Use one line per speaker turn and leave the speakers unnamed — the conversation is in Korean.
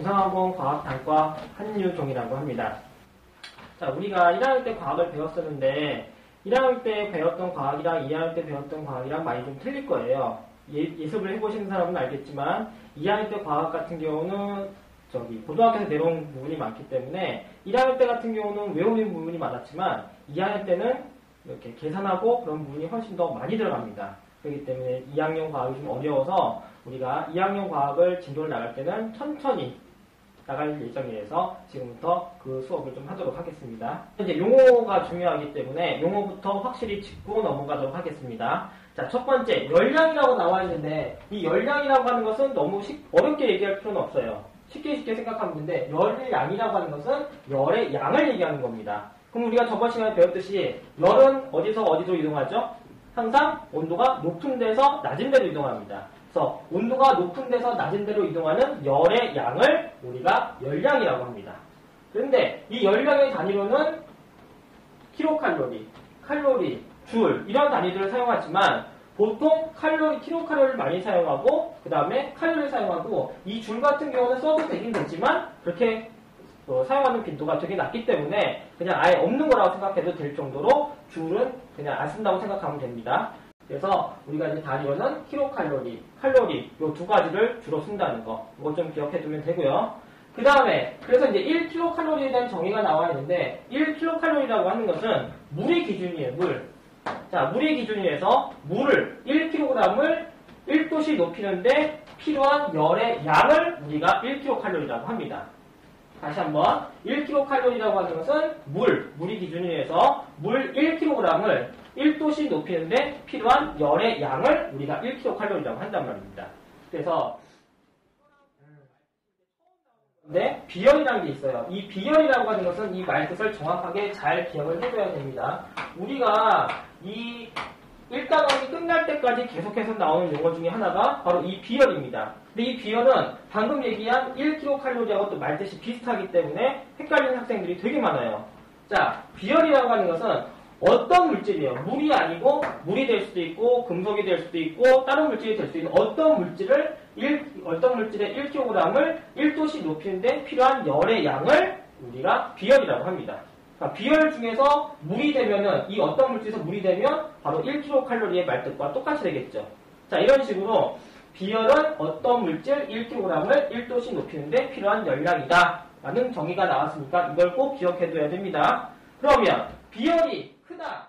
우상학원 과학 단과 한유종이라고 합니다. 자, 우리가 1학년 때 과학을 배웠었는데 1학년 때 배웠던 과학이랑 2학년 때 배웠던 과학이랑 많이 좀 틀릴 거예요. 예습을 해보시는 사람은 알겠지만 2학년 때 과학 같은 경우는 고등학교에서 내려온 부분이 많기 때문에 1학년 때 같은 경우는 외우는 부분이 많았지만 2학년 때는 이렇게 계산하고 그런 부분이 훨씬 더 많이 들어갑니다. 그렇기 때문에 2학년 과학이 좀 어려워서 우리가 2학년 과학을 진도를 나갈 때는 천천히 나갈 예정이라서 지금부터 그 수업을 좀 하도록 하겠습니다. 이제 용어가 중요하기 때문에 용어부터 확실히 짚고 넘어가도록 하겠습니다. 자, 첫 번째 열량이라고 나와 있는데 이 열량이라고 하는 것은 너무 어렵게 얘기할 필요는 없어요. 쉽게 생각하면 되는데 열의 양이라고 하는 것은 열의 양을 얘기하는 겁니다. 그럼 우리가 저번 시간에 배웠듯이 열은 어디서 어디로 이동하죠? 항상 온도가 높은 데서 낮은 데로 이동합니다. 그래서 온도가 높은 데서 낮은 데로 이동하는 열의 양을 우리가 열량이라고 합니다. 그런데 이 열량의 단위로는 킬로칼로리, 칼로리, 줄 이런 단위들을 사용하지만 보통 킬로칼로리를 많이 사용하고 그 다음에 칼로리를 사용하고 이 줄 같은 경우는 써도 되긴 되지만 그렇게 사용하는 빈도가 되게 낮기 때문에 그냥 아예 없는 거라고 생각해도 될 정도로 줄은 그냥 안 쓴다고 생각하면 됩니다. 그래서 우리가 이제 단위로는 킬로칼로리, 칼로리 이 두 가지를 주로 쓴다는 거 이거 좀 기억해두면 되고요. 그 다음에 그래서 이제 1킬로칼로리에 대한 정의가 나와 있는데 1킬로칼로리라고 하는 것은 물의 기준이에요. 물. 자, 물의 기준에서 물을 1kg을 1도씩 높이는데 필요한 열의 양을 우리가 1kcal라고 합니다. 다시 한번 1kcal라고 하는 것은 물이 기준에서 물 1kg을 1도씩 높이는데 필요한 열의 양을 우리가 1kcal라고 한단 말입니다. 그래서 비열이라는 게 있어요. 이 비열이라고 하는 것은 이 말뜻을 정확하게 잘 기억을 해둬야 됩니다. 우리가 이 1단원이 끝날 때까지 계속해서 나오는 용어 중에 하나가 바로 이 비열입니다. 근데 이 비열은 방금 얘기한 1kcal하고 또 말뜻이 비슷하기 때문에 헷갈리는 학생들이 되게 많아요. 자, 비열이라고 하는 것은 어떤 물질이에요? 물이 아니고 물이 될 수도 있고 금속이 될 수도 있고 다른 물질이 될 수도 있는 어떤 물질의 1kg을 1도씩 높이는데 필요한 열의 양을 우리가 비열이라고 합니다. 그러니까 비열 중에서 물이 되면은 이 어떤 물질에서 물이 되면 바로 1kcal의 말뜻과 똑같이 되겠죠. 자, 이런 식으로 비열은 어떤 물질 1kg을 1도씩 높이는데 필요한 열량이다 라는 정의가 나왔으니까 이걸 꼭 기억해둬야 됩니다. 그러면 비열이 크다,